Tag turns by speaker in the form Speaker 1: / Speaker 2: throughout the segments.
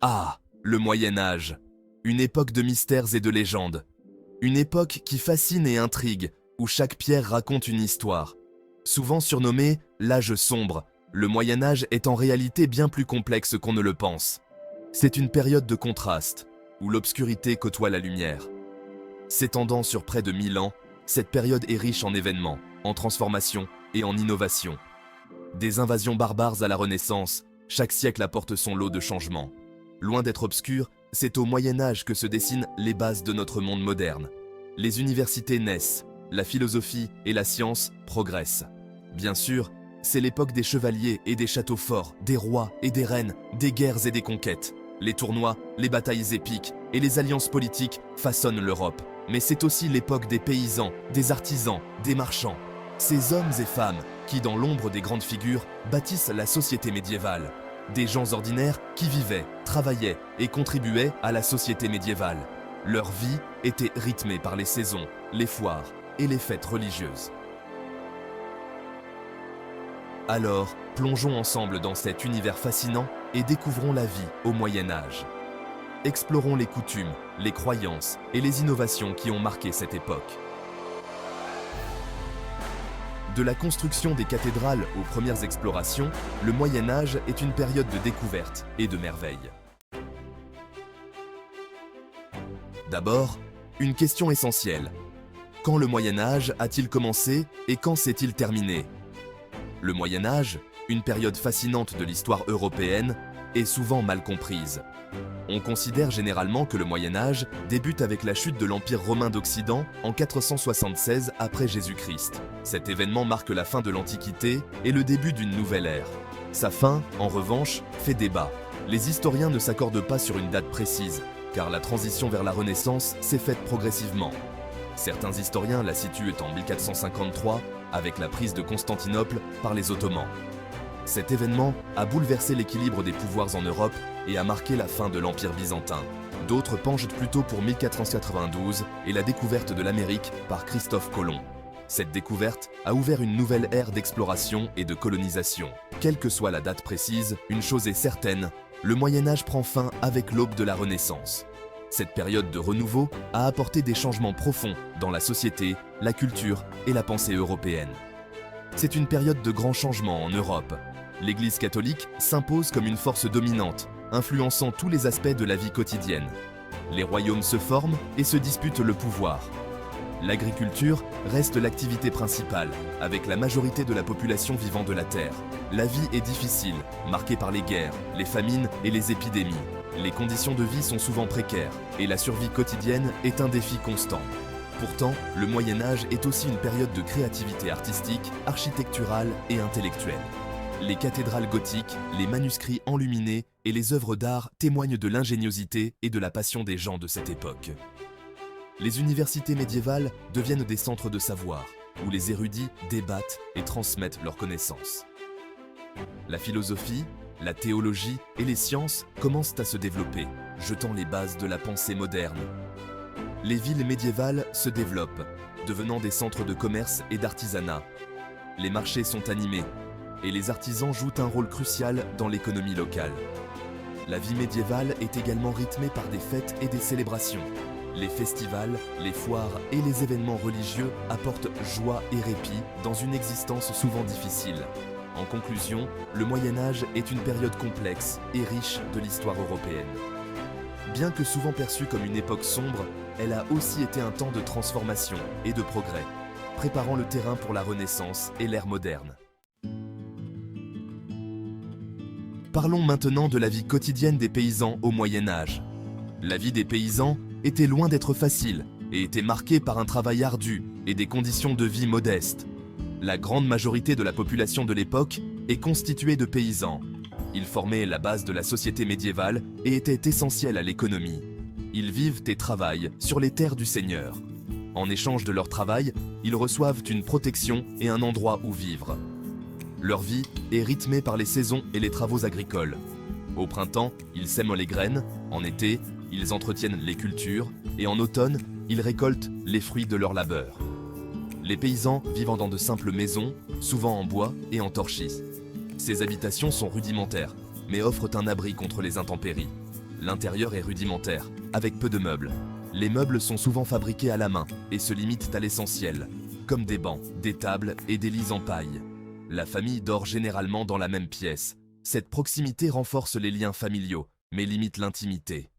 Speaker 1: Ah, le Moyen-Âge. Une époque de mystères et de légendes. Une époque qui fascine et intrigue, où chaque pierre raconte une histoire. Souvent surnommé l'âge sombre, le Moyen-Âge est en réalité bien plus complexe qu'on ne le pense. C'est une période de contraste, où l'obscurité côtoie la lumière. S'étendant sur près de 1000 ans, cette période est riche en événements, en transformations et en innovations. Des invasions barbares à la Renaissance, chaque siècle apporte son lot de changements. Loin d'être obscur, c'est au Moyen-Âge que se dessinent les bases de notre monde moderne. Les universités naissent, la philosophie et la science progressent. Bien sûr, c'est l'époque des chevaliers et des châteaux forts, des rois et des reines, des guerres et des conquêtes. Les tournois, les batailles épiques et les alliances politiques façonnent l'Europe. Mais c'est aussi l'époque des paysans, des artisans, des marchands. Ces hommes et femmes qui, dans l'ombre des grandes figures, bâtissent la société médiévale. Des gens ordinaires qui vivaient, travaillaient et contribuaient à la société médiévale. Leur vie était rythmée par les saisons, les foires et les fêtes religieuses. Alors, plongeons ensemble dans cet univers fascinant et découvrons la vie au Moyen-Âge. Explorons les coutumes, les croyances et les innovations qui ont marqué cette époque. De la construction des cathédrales aux premières explorations, le Moyen-Âge est une période de découverte et de merveilles. D'abord, une question essentielle. Quand le Moyen-Âge a-t-il commencé et quand s'est-il terminé? Le Moyen-Âge, une période fascinante de l'histoire européenne, est souvent mal comprise. On considère généralement que le Moyen-Âge débute avec la chute de l'Empire romain d'Occident en 476 après Jésus-Christ. Cet événement marque la fin de l'Antiquité et le début d'une nouvelle ère. Sa fin, en revanche, fait débat. Les historiens ne s'accordent pas sur une date précise, car la transition vers la Renaissance s'est faite progressivement. Certains historiens la situent en 1453, avec la prise de Constantinople par les Ottomans. Cet événement a bouleversé l'équilibre des pouvoirs en Europe et a marqué la fin de l'Empire byzantin. D'autres penchent plutôt pour 1492 et la découverte de l'Amérique par Christophe Colomb. Cette découverte a ouvert une nouvelle ère d'exploration et de colonisation. Quelle que soit la date précise, une chose est certaine, le Moyen-Âge prend fin avec l'aube de la Renaissance. Cette période de renouveau a apporté des changements profonds dans la société, la culture et la pensée européenne. C'est une période de grands changements en Europe. L'Église catholique s'impose comme une force dominante, influençant tous les aspects de la vie quotidienne. Les royaumes se forment et se disputent le pouvoir. L'agriculture reste l'activité principale, avec la majorité de la population vivant de la terre. La vie est difficile, marquée par les guerres, les famines et les épidémies. Les conditions de vie sont souvent précaires, et la survie quotidienne est un défi constant. Pourtant, le Moyen-Âge est aussi une période de créativité artistique, architecturale et intellectuelle. Les cathédrales gothiques, les manuscrits enluminés et les œuvres d'art témoignent de l'ingéniosité et de la passion des gens de cette époque. Les universités médiévales deviennent des centres de savoir, où les érudits débattent et transmettent leurs connaissances. La philosophie, la théologie et les sciences commencent à se développer, jetant les bases de la pensée moderne. Les villes médiévales se développent, devenant des centres de commerce et d'artisanat. Les marchés sont animés, et les artisans jouent un rôle crucial dans l'économie locale. La vie médiévale est également rythmée par des fêtes et des célébrations. Les festivals, les foires et les événements religieux apportent joie et répit dans une existence souvent difficile. En conclusion, le Moyen-Âge est une période complexe et riche de l'histoire européenne. Bien que souvent perçue comme une époque sombre, elle a aussi été un temps de transformation et de progrès, préparant le terrain pour la Renaissance et l'ère moderne. Parlons maintenant de la vie quotidienne des paysans au Moyen-Âge. La vie des paysans était loin d'être facile et était marquée par un travail ardu et des conditions de vie modestes. La grande majorité de la population de l'époque est constituée de paysans. Ils formaient la base de la société médiévale et étaient essentiels à l'économie. Ils vivent et travaillent sur les terres du Seigneur. En échange de leur travail, ils reçoivent une protection et un endroit où vivre. Leur vie est rythmée par les saisons et les travaux agricoles. Au printemps, ils sèment les graines, en été, ils entretiennent les cultures, et en automne, ils récoltent les fruits de leur labeur. Les paysans vivent dans de simples maisons, souvent en bois et en torchis. Ces habitations sont rudimentaires, mais offrent un abri contre les intempéries. L'intérieur est rudimentaire, avec peu de meubles. Les meubles sont souvent fabriqués à la main et se limitent à l'essentiel, comme des bancs, des tables et des lits en paille. La famille dort généralement dans la même pièce. Cette proximité renforce les liens familiaux, mais limite l'intimité.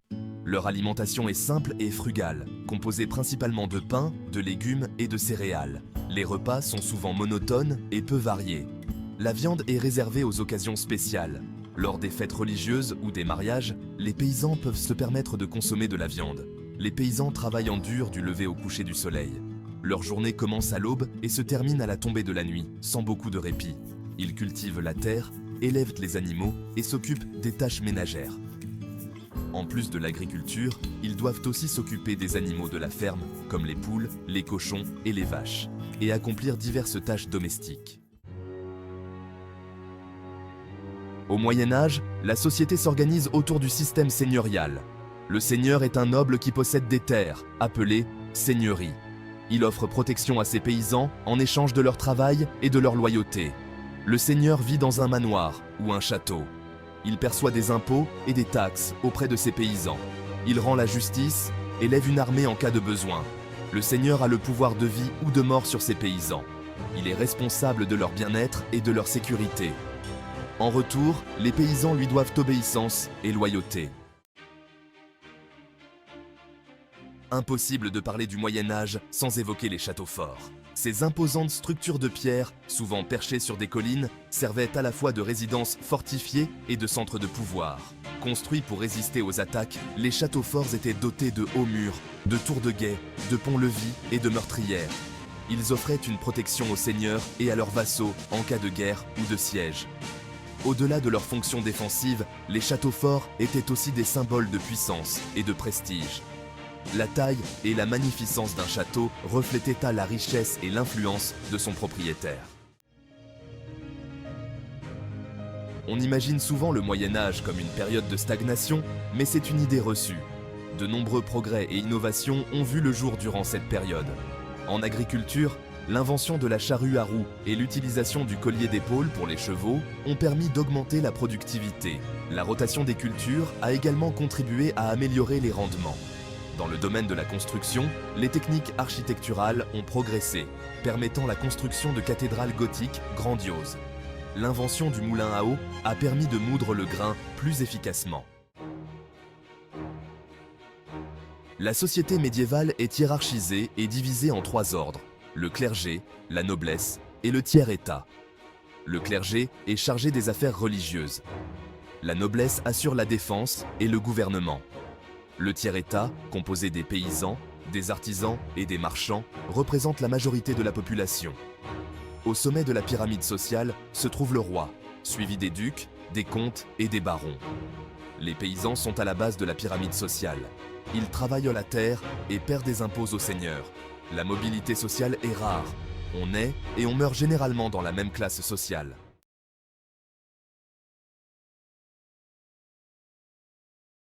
Speaker 1: Leur alimentation est simple et frugale, composée principalement de pain, de légumes et de céréales. Les repas sont souvent monotones et peu variés. La viande est réservée aux occasions spéciales. Lors des fêtes religieuses ou des mariages, les paysans peuvent se permettre de consommer de la viande. Les paysans travaillent en dur du lever au coucher du soleil. Leur journée commence à l'aube et se termine à la tombée de la nuit, sans beaucoup de répit. Ils cultivent la terre, élèvent les animaux et s'occupent des tâches ménagères. En plus de l'agriculture, ils doivent aussi s'occuper des animaux de la ferme, comme les poules, les cochons et les vaches, et accomplir diverses tâches domestiques. Au Moyen Âge, la société s'organise autour du système seigneurial. Le seigneur est un noble qui possède des terres, appelées seigneuries. Il offre protection à ses paysans en échange de leur travail et de leur loyauté. Le seigneur vit dans un manoir ou un château. Il perçoit des impôts et des taxes auprès de ses paysans. Il rend la justice, élève une armée en cas de besoin. Le seigneur a le pouvoir de vie ou de mort sur ses paysans. Il est responsable de leur bien-être et de leur sécurité. En retour, les paysans lui doivent obéissance et loyauté. Impossible de parler du Moyen Âge sans évoquer les châteaux forts. Ces imposantes structures de pierre, souvent perchées sur des collines, servaient à la fois de résidences fortifiées et de centres de pouvoir. Construits pour résister aux attaques, les châteaux forts étaient dotés de hauts murs, de tours de guet, de ponts-levis et de meurtrières. Ils offraient une protection aux seigneurs et à leurs vassaux en cas de guerre ou de siège. Au-delà de leur fonction défensive, les châteaux forts étaient aussi des symboles de puissance et de prestige. La taille et la magnificence d'un château reflétaient la richesse et l'influence de son propriétaire. On imagine souvent le Moyen Âge comme une période de stagnation, mais c'est une idée reçue. De nombreux progrès et innovations ont vu le jour durant cette période. En agriculture, l'invention de la charrue à roues et l'utilisation du collier d'épaule pour les chevaux ont permis d'augmenter la productivité. La rotation des cultures a également contribué à améliorer les rendements. Dans le domaine de la construction, les techniques architecturales ont progressé, permettant la construction de cathédrales gothiques grandioses. L'invention du moulin à eau a permis de moudre le grain plus efficacement. La société médiévale est hiérarchisée et divisée en 3 ordres: le clergé, la noblesse et le tiers-état. Le clergé est chargé des affaires religieuses. La noblesse assure la défense et le gouvernement. Le tiers-état, composé des paysans, des artisans et des marchands, représente la majorité de la population. Au sommet de la pyramide sociale se trouve le roi, suivi des ducs, des comtes et des barons. Les paysans sont à la base de la pyramide sociale. Ils travaillent la terre et paient des impôts aux seigneurs. La mobilité sociale est rare. On naît et on meurt généralement dans la même classe sociale.